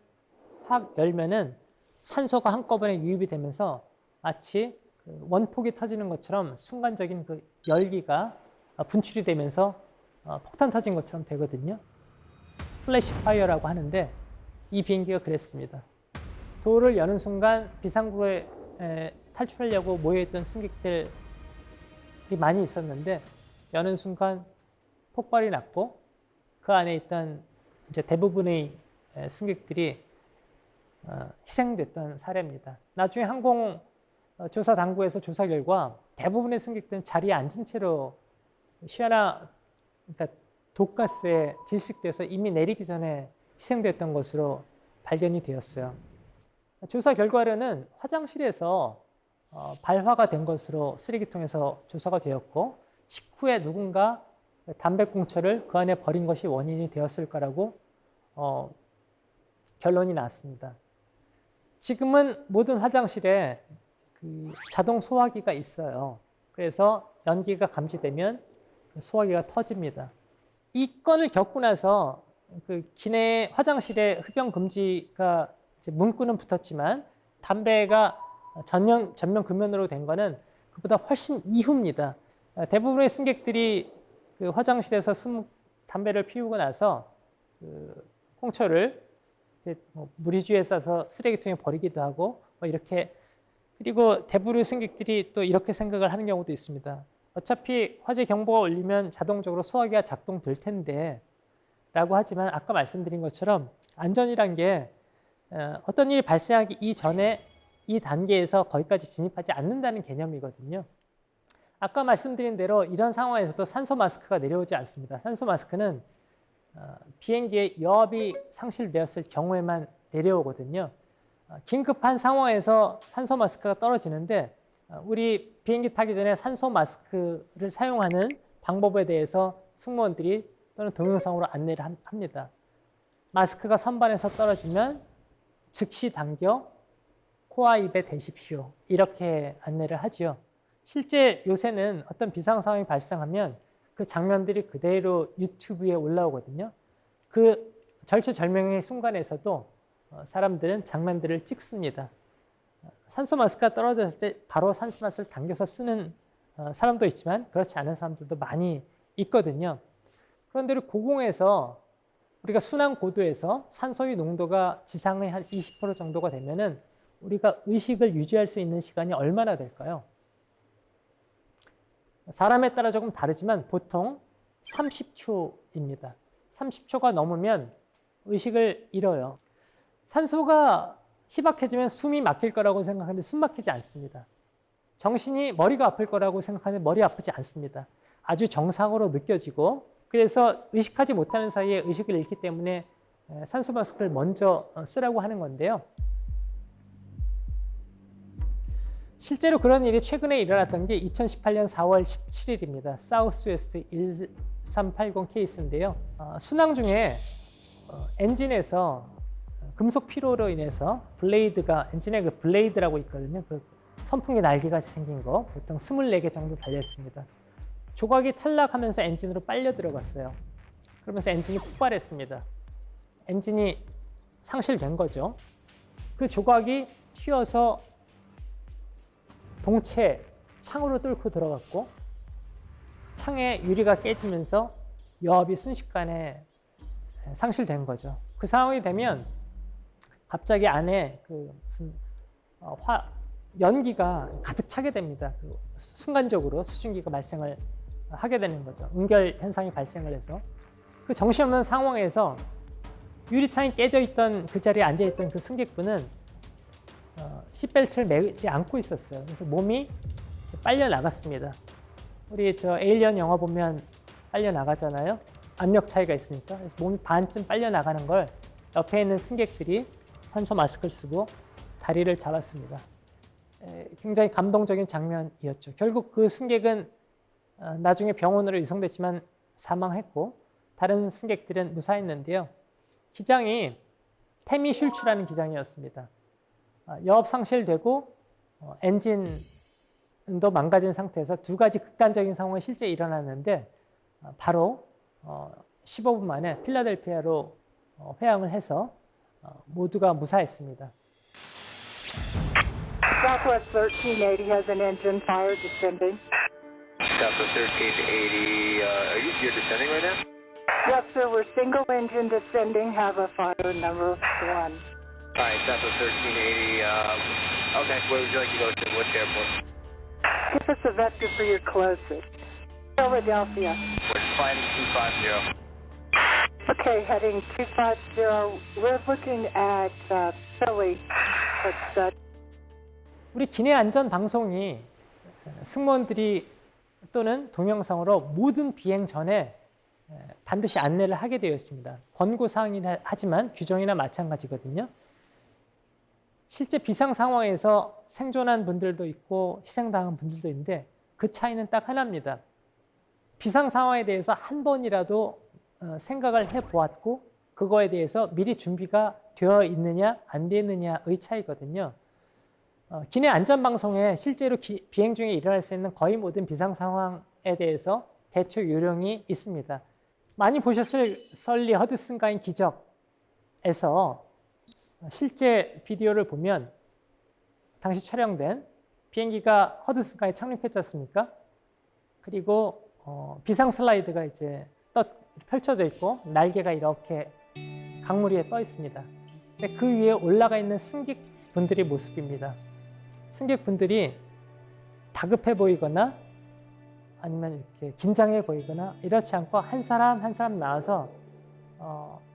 [SPEAKER 2] 확 열면은 산소가 한꺼번에 유입이 되면서 마치 그 원폭이 터지는 것처럼 순간적인 그 열기가 분출이 되면서 폭탄 터진 것처럼 되거든요. 플래시 파이어라고 하는데 이 비행기가 그랬습니다. 도어를 여는 순간 비상구에 탈출하려고 모여있던 승객들이 많이 있었는데 여는 순간 폭발이 났고 그 안에 있던 이제 대부분의 승객들이 희생됐던 사례입니다. 나중에 항공조사당국에서 조사 결과 대부분의 승객들은 자리에 앉은 채로 그러니까 독가스에 질식돼서 이미 내리기 전에 희생됐던 것으로 발견이 되었어요. 조사 결과로는 화장실에서 발화가 된 것으로 쓰레기통에서 조사가 되었고 식후에 누군가 담배꽁초를 그 안에 버린 것이 원인이 되었을 거라고 결론이 나왔습니다. 지금은 모든 화장실에 그 자동 소화기가 있어요. 그래서 연기가 감지되면 소화기가 터집니다. 이 건을 겪고 나서 그 기내 화장실에 흡연 금지가 이제 문구는 붙었지만 담배가 전면 금연으로 된 거는 그보다 훨씬 이후입니다. 대부분의 승객들이 그 화장실에서 담배를 피우고 나서 그 꽁초를 무리주에 싸서 쓰레기통에 버리기도 하고 이렇게 그리고 대부분의 승객들이 또 이렇게 생각을 하는 경우도 있습니다. 어차피 화재 경보가 울리면 자동적으로 소화기가 작동될 텐데 라고 하지만 아까 말씀드린 것처럼 안전이란 게 어떤 일이 발생하기 이전에 이 단계에서 거기까지 진입하지 않는다는 개념이거든요. 아까 말씀드린 대로 이런 상황에서도 산소 마스크가 내려오지 않습니다. 산소 마스크는 비행기의 여압이 상실되었을 경우에만 내려오거든요. 긴급한 상황에서 산소 마스크가 떨어지는데 우리 비행기 타기 전에 산소 마스크를 사용하는 방법에 대해서 승무원들이 또는 동영상으로 안내를 합니다. 마스크가 선반에서 떨어지면 즉시 당겨 코와 입에 대십시오. 이렇게 안내를 하죠. 실제 요새는 어떤 비상 상황이 발생하면 그 장면들이 그대로 유튜브에 올라오거든요. 그 절체절명의 순간에서도 사람들은 장면들을 찍습니다. 산소 마스크가 떨어졌을 때 바로 산소 마스크를 당겨서 쓰는 사람도 있지만 그렇지 않은 사람들도 많이 있거든요. 그런데 고공에서 우리가 순환 고도에서 산소의 농도가 지상의 한 20% 정도가 되면은 우리가 의식을 유지할 수 있는 시간이 얼마나 될까요? 사람에 따라 조금 다르지만 보통 30초입니다. 30초가 넘으면 의식을 잃어요. 산소가 희박해지면 숨이 막힐 거라고 생각하는데 숨 막히지 않습니다. 정신이 머리가 아플 거라고 생각하는데 머리 아프지 않습니다. 아주 정상으로 느껴지고 그래서 의식하지 못하는 사이에 의식을 잃기 때문에 산소 마스크를 먼저 쓰라고 하는 건데요. 실제로 그런 일이 최근에 일어났던 게 2018년 4월 17일입니다. 사우스웨스트 1380 케이스인데요. 순항 중에 엔진에서 금속 피로로 인해서 블레이드가 엔진에 그 블레이드라고 있거든요. 그 선풍기 날개같이 생긴 거 보통 24개 정도 달려 있습니다. 조각이 탈락하면서 엔진으로 빨려 들어갔어요. 그러면서 엔진이 폭발했습니다. 엔진이 상실된 거죠. 그 조각이 튀어서 동체 창으로 뚫고 들어갔고 창의 유리가 깨지면서 여합이 순식간에 상실된 거죠. 그 상황이 되면 갑자기 안에 그 무슨 연기가 가득 차게 됩니다. 순간적으로 수증기가 발생을 하게 되는 거죠. 응결 현상이 발생을 해서 그 정신없는 상황에서 유리창이 깨져 있던 그 자리에 앉아 있던 그 승객분은 시트벨트를 매지 않고 있었어요. 그래서 몸이 빨려 나갔습니다. 우리 저 에일리언 영화 보면 빨려 나가잖아요. 압력 차이가 있으니까. 그래서 몸이 반쯤 빨려 나가는 걸 옆에 있는 승객들이 산소 마스크를 쓰고 다리를 잡았습니다. 굉장히 감동적인 장면이었죠. 결국 그 승객은 나중에 병원으로 이송됐지만 사망했고 다른 승객들은 무사했는데요. 기장이 태미 슐츠라는 기장이었습니다. 여업 상실되고 엔진도 망가진 상태에서 두 가지 극단적인 상황이 실제 일어났는데 바로 15분 만에 필라델피아로 회항을 해서 모두가 무사했습니다.
[SPEAKER 3] Southwest 1380 has an engine fire descending.
[SPEAKER 4] Southwest 1380, you're descending right now?
[SPEAKER 3] Yes, sir, we're single engine descending, have a fire number 1.
[SPEAKER 4] Alright, Southwest 1380, okay, where would you like to go to? Which airport?
[SPEAKER 3] Give us a vector for your closest. Philadelphia.
[SPEAKER 4] We're flying 250.
[SPEAKER 3] Okay, heading 250. We're looking at Philly. That's
[SPEAKER 2] 우리 기내 안전 방송이 승무원들이 또는 동영상으로 모든 비행 전에 반드시 안내를 하게 되어 있습니다. 권고사항이긴 하지만 규정이나 마찬가지거든요. 실제 비상 상황에서 생존한 분들도 있고 희생당한 분들도 있는데 그 차이는 딱 하나입니다. 비상 상황에 대해서 한 번이라도 생각을 해보았고 그거에 대해서 미리 준비가 되어 있느냐 안 되어 있느냐의 차이거든요. 기내 안전방송에 실제로 비행 중에 일어날 수 있는 거의 모든 비상 상황에 대해서 대처 요령이 있습니다. 많이 보셨을 설리 허드슨가인 기적에서 실제 비디오를 보면 당시 촬영된 비행기가 허드슨가에 착륙했지 않습니까? 그리고 비상 슬라이드가 이제 펼쳐져 있고 날개가 이렇게 강물 위에 떠 있습니다. 근데 그 위에 올라가 있는 승객분들의 모습입니다. 승객분들이 다급해 보이거나 아니면 이렇게 긴장해 보이거나 이렇지 않고 한 사람 한 사람 나와서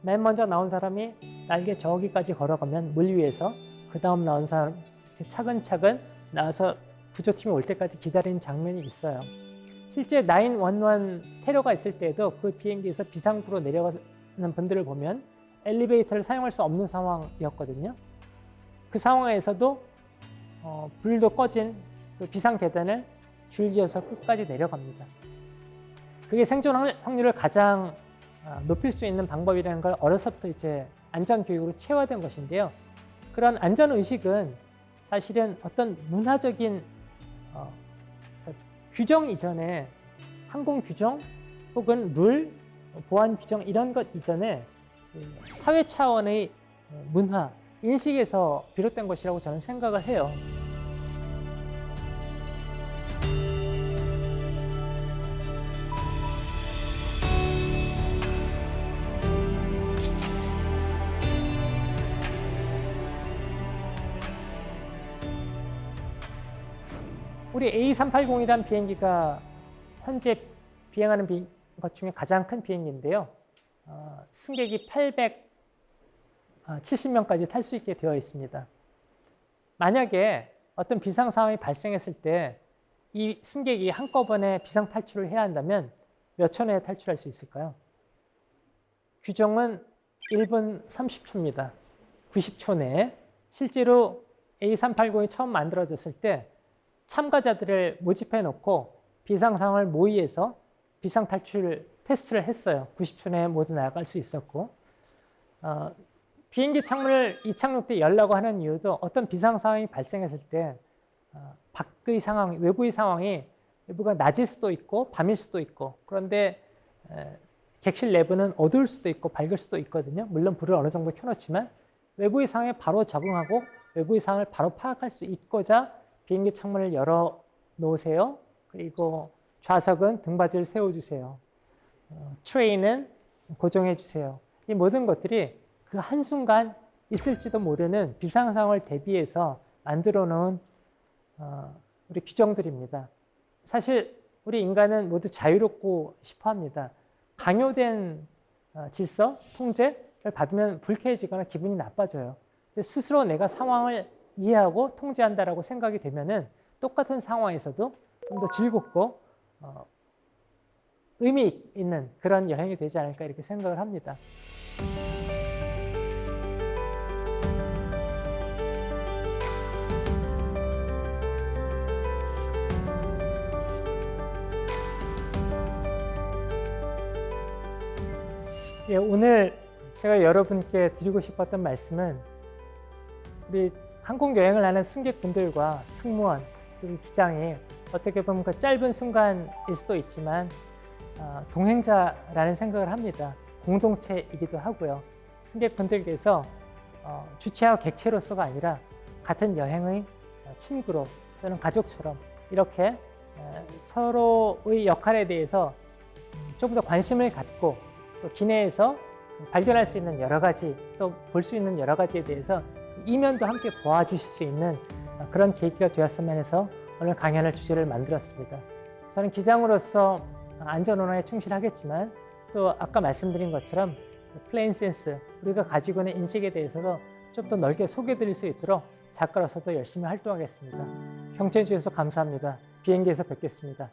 [SPEAKER 2] 맨 먼저 나온 사람이 날개 저기까지 걸어가면 물 위에서 그 다음 나온 사람 차근차근 나와서 구조팀이 올 때까지 기다리는 장면이 있어요. 실제 911 테러가 있을 때에도 그 비행기에서 비상구로 내려가는 분들을 보면 엘리베이터를 사용할 수 없는 상황이었거든요. 그 상황에서도 불도 꺼진 그 비상 계단을 줄지어서 끝까지 내려갑니다. 그게 생존 확률을 가장 높일 수 있는 방법이라는 걸 어려서부터 이제 안전 교육으로 체화된 것인데요. 그런 안전 의식은 사실은 어떤 문화적인 규정 이전에 항공 규정 혹은 룰, 보안 규정 이런 것 이전에 사회 차원의 문화, 인식에서 비롯된 것이라고 저는 생각을 해요. 우리 A380이라는 비행기가 현재 비행하는 것 중에 가장 큰 비행기인데요. 승객이 870명까지 탈 수 있게 되어 있습니다. 만약에 어떤 비상 상황이 발생했을 때 이 승객이 한꺼번에 비상 탈출을 해야 한다면 몇 초 내에 탈출할 수 있을까요? 규정은 1분 30초입니다. 90초 내에. 실제로 A380이 처음 만들어졌을 때 참가자들을 모집해 놓고 비상 상황을 모의해서 비상 탈출 테스트를 했어요. 90초 내에 모두 나갈 수 있었고 비행기 창문을 이착륙 때 열라고 하는 이유도 어떤 비상 상황이 발생했을 때 밖의 상황, 외부의 상황이 외부가 낮일 수도 있고 밤일 수도 있고 그런데 객실 내부는 어두울 수도 있고 밝을 수도 있거든요. 물론 불을 어느 정도 켜놓지만 외부의 상황에 바로 적응하고 외부의 상황을 바로 파악할 수 있고자 비행기 창문을 열어 놓으세요. 그리고 좌석은 등받이를 세워주세요. 트레이는 고정해 주세요. 이 모든 것들이 그 한순간 있을지도 모르는 비상 상황을 대비해서 만들어 놓은 우리 규정들입니다. 사실 우리 인간은 모두 자유롭고 싶어 합니다. 강요된 질서, 통제를 받으면 불쾌해지거나 기분이 나빠져요. 근데 스스로 내가 상황을 이해하고 통제한다라고 생각이 되면은 똑같은 상황에서도 좀 더 즐겁고 의미 있는 그런 여행이 되지 않을까 이렇게 생각을 합니다. 예, 오늘 제가 여러분께 드리고 싶었던 말씀은 우리 항공 여행을 하는 승객분들과 승무원 그리고 기장이 어떻게 보면 그 짧은 순간일 수도 있지만 동행자라는 생각을 합니다. 공동체이기도 하고요. 승객분들께서 주체와 객체로서가 아니라 같은 여행의 친구로 또는 가족처럼 이렇게 서로의 역할에 대해서 조금 더 관심을 갖고 또 기내에서 발견할 수 있는 여러 가지 또 볼 수 있는 여러 가지에 대해서 이면도 함께 보아주실 수 있는 그런 계기가 되었으면 해서 오늘 강연을 주제를 만들었습니다. 저는 기장으로서 안전운항에 충실하겠지만 또 아까 말씀드린 것처럼 플레인 센스 우리가 가지고 있는 인식에 대해서도 좀 더 넓게 소개드릴 수 있도록 작가로서도 열심히 활동하겠습니다. 경청해 주셔서 감사합니다. 비행기에서 뵙겠습니다.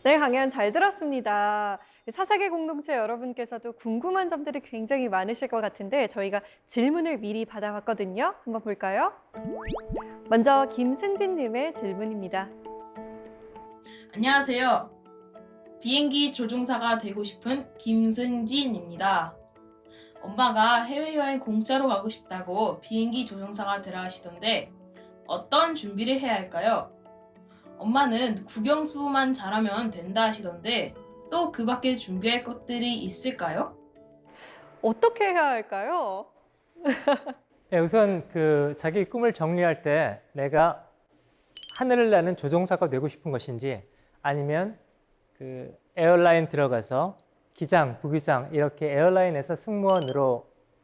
[SPEAKER 1] 네, 강연 잘 들었습니다. 사사계 공동체 여러분께서도 궁금한 점들이 굉장히 많으실 것 같은데 저희가 질문을 미리 받아왔거든요. 한번 볼까요? 먼저 김승진님의 질문입니다.
[SPEAKER 5] 안녕하세요. 비행기 조종사가 되고 싶은 김승진입니다. 엄마가 해외여행 공짜로 가고 싶다고 비행기 조종사가 되라 하시던데 어떤 준비를 해야 할까요? 엄마는 국영수만 잘하면 된다 하시던데 또 그 밖에 준비할 것들이 있을까요?
[SPEAKER 1] 어떻게 해야 할까요?
[SPEAKER 2] 네, 우선 자기 꿈을 정리할 때 내가 하늘을 나는 조종사가 되고 싶은 것인지 아니면 에어라인 들어가서 기장, 부기장 이렇게 에어라인에서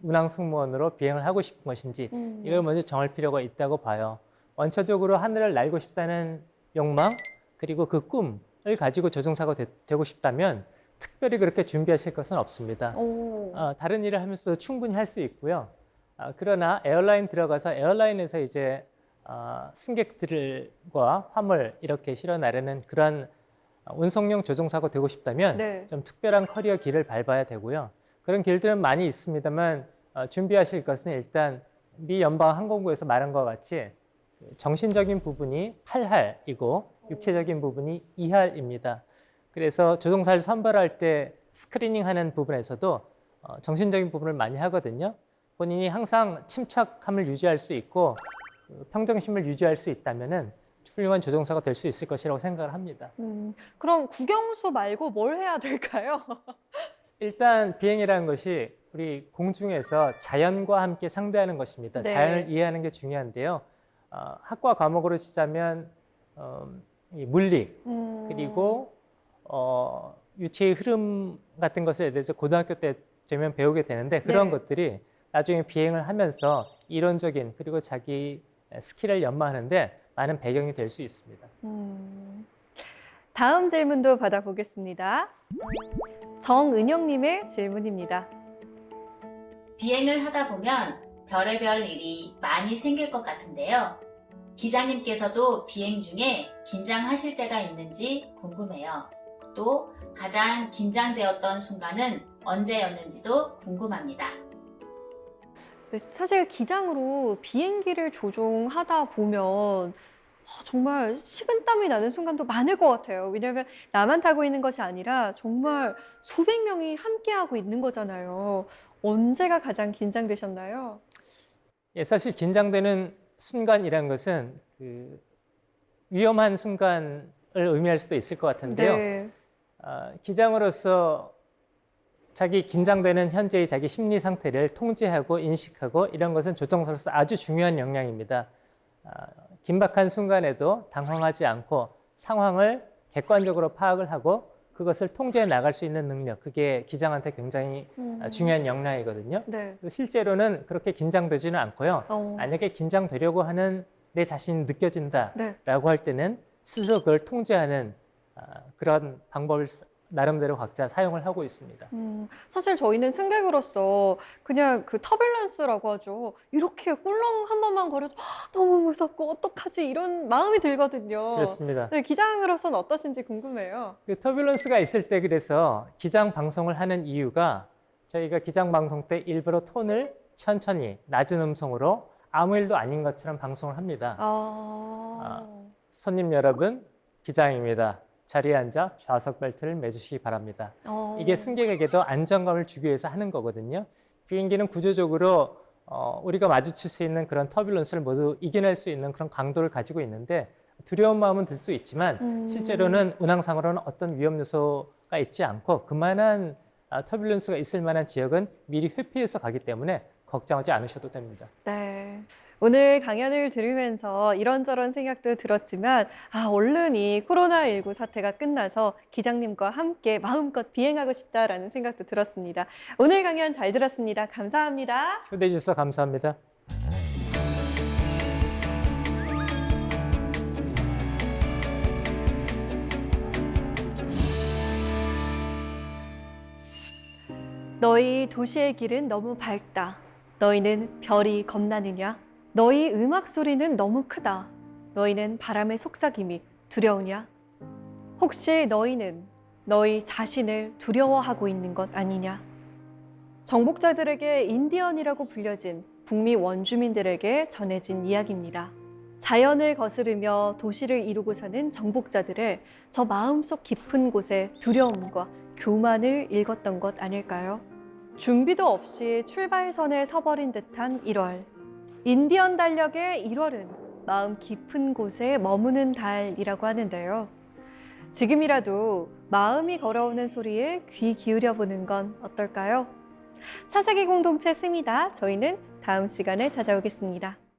[SPEAKER 2] 운항 승무원으로 비행을 하고 싶은 것인지 이걸 먼저 정할 필요가 있다고 봐요. 원초적으로 하늘을 날고 싶다는 욕망 그리고 그 꿈을 가지고 조종사가 되고 싶다면 특별히 그렇게 준비하실 것은 없습니다. 다른 일을 하면서도 충분히 할 수 있고요. 그러나 에어라인 들어가서 에어라인에서 이제 승객들과 화물 이렇게 실어 나르는 그런 운송용 조종사가 되고 싶다면
[SPEAKER 1] 네.
[SPEAKER 2] 좀 특별한 커리어 길을 밟아야 되고요. 그런 길들은 많이 있습니다만 준비하실 것은 일단 미 연방항공부에서 말한 것 같이 정신적인 부분이 8할이고 육체적인 부분이 2할입니다. 그래서 조종사를 선발할 때 스크리닝하는 부분에서도 정신적인 부분을 많이 하거든요. 본인이 항상 침착함을 유지할 수 있고 평정심을 유지할 수 있다면은 훌륭한 조종사가 될 수 있을 것이라고 생각을 합니다.
[SPEAKER 1] 그럼 국영수 말고 뭘 해야 될까요?
[SPEAKER 2] 일단 비행이라는 것이 우리 공중에서 자연과 함께 상대하는 것입니다.
[SPEAKER 1] 네.
[SPEAKER 2] 자연을 이해하는 게 중요한데요. 학과 과목으로 치자면 이 물리 그리고 유체의 흐름 같은 것에 대해서 고등학교 때 되면 배우게 되는데 그런
[SPEAKER 1] 네.
[SPEAKER 2] 것들이 나중에 비행을 하면서 이론적인 그리고 자기 스킬을 연마하는데 많은 배경이 될 수 있습니다.
[SPEAKER 1] 다음 질문도 받아보겠습니다. 정은영님의 질문입니다.
[SPEAKER 6] 비행을 하다 보면 별의별 일이 많이 생길 것 같은데요. 기장님께서도 비행 중에 긴장하실 때가 있는지 궁금해요. 또 가장 긴장되었던 순간은 언제였는지도 궁금합니다.
[SPEAKER 1] 네, 사실 기장으로 비행기를 조종하다 보면 정말 식은땀이 나는 순간도 많을 것 같아요. 왜냐하면 나만 타고 있는 것이 아니라 정말 수백 명이 함께하고 있는 거잖아요. 언제가 가장 긴장되셨나요?
[SPEAKER 2] 예, 사실 긴장되는 순간이란 것은 그 위험한 순간을 의미할 수도 있을 것 같은데요.
[SPEAKER 1] 네.
[SPEAKER 2] 기장으로서 자기 긴장되는 현재의 자기 심리 상태를 통제하고 인식하고 이런 것은 조종사로서 아주 중요한 역량입니다. 긴박한 순간에도 당황하지 않고 상황을 객관적으로 파악을 하고 그것을 통제해 나갈 수 있는 능력, 그게 기장한테 굉장히 중요한 역량이거든요.
[SPEAKER 1] 네.
[SPEAKER 2] 실제로는 그렇게 긴장되지는 않고요.
[SPEAKER 1] 어.
[SPEAKER 2] 만약에 긴장되려고 하는 내 자신이 느껴진다라고
[SPEAKER 1] 네.
[SPEAKER 2] 할 때는 스스로 그걸 통제하는 그런 방법을 나름대로 각자 사용을 하고 있습니다.
[SPEAKER 1] 사실 저희는 승객으로서 그냥 그 터뷸런스라고 하죠. 이렇게 꿀렁 한 번만 거려도 너무 무섭고 어떡하지 이런 마음이 들거든요.
[SPEAKER 2] 그렇습니다.
[SPEAKER 1] 네, 기장으로서는 어떠신지 궁금해요.
[SPEAKER 2] 그 터뷸런스가 있을 때 그래서 기장 방송을 하는 이유가 저희가 기장 방송 때 일부러 톤을 천천히 낮은 음성으로 아무 일도 아닌 것처럼 방송을 합니다. 손님 여러분, 기장입니다. 자리에 앉아 좌석 벨트를 매주시기 바랍니다. 이게 승객에게도 안정감을 주기 위해서 하는 거거든요. 비행기는 구조적으로 우리가 마주칠 수 있는 그런 터뷸런스를 모두 이겨낼 수 있는 그런 강도를 가지고 있는데 두려운 마음은 들 수 있지만 실제로는 운항상으로는 어떤 위험 요소가 있지 않고 그만한 터뷸런스가 있을 만한 지역은 미리 회피해서 가기 때문에 걱정하지 않으셔도 됩니다.
[SPEAKER 1] 네. 오늘 강연을 들으면서 이런저런 생각도 들었지만 얼른 이 코로나19 사태가 끝나서 기장님과 함께 마음껏 비행하고 싶다라는 생각도 들었습니다. 오늘 강연 잘 들었습니다. 감사합니다.
[SPEAKER 2] 초대해 주셔서 감사합니다.
[SPEAKER 1] 너희 도시의 길은 너무 밝다. 너희는 별이 겁나느냐? 너희 음악 소리는 너무 크다. 너희는 바람의 속삭임이 두려우냐? 혹시 너희는 너희 자신을 두려워하고 있는 것 아니냐? 정복자들에게 인디언이라고 불려진 북미 원주민들에게 전해진 이야기입니다. 자연을 거스르며 도시를 이루고 사는 정복자들의 저 마음속 깊은 곳에 두려움과 교만을 읽었던 것 아닐까요? 준비도 없이 출발선에 서버린 듯한 1월. 인디언 달력의 1월은 마음 깊은 곳에 머무는 달이라고 하는데요. 지금이라도 마음이 걸어오는 소리에 귀 기울여 보는 건 어떨까요? 사사기 공동체 스미다. 저희는 다음 시간에 찾아오겠습니다.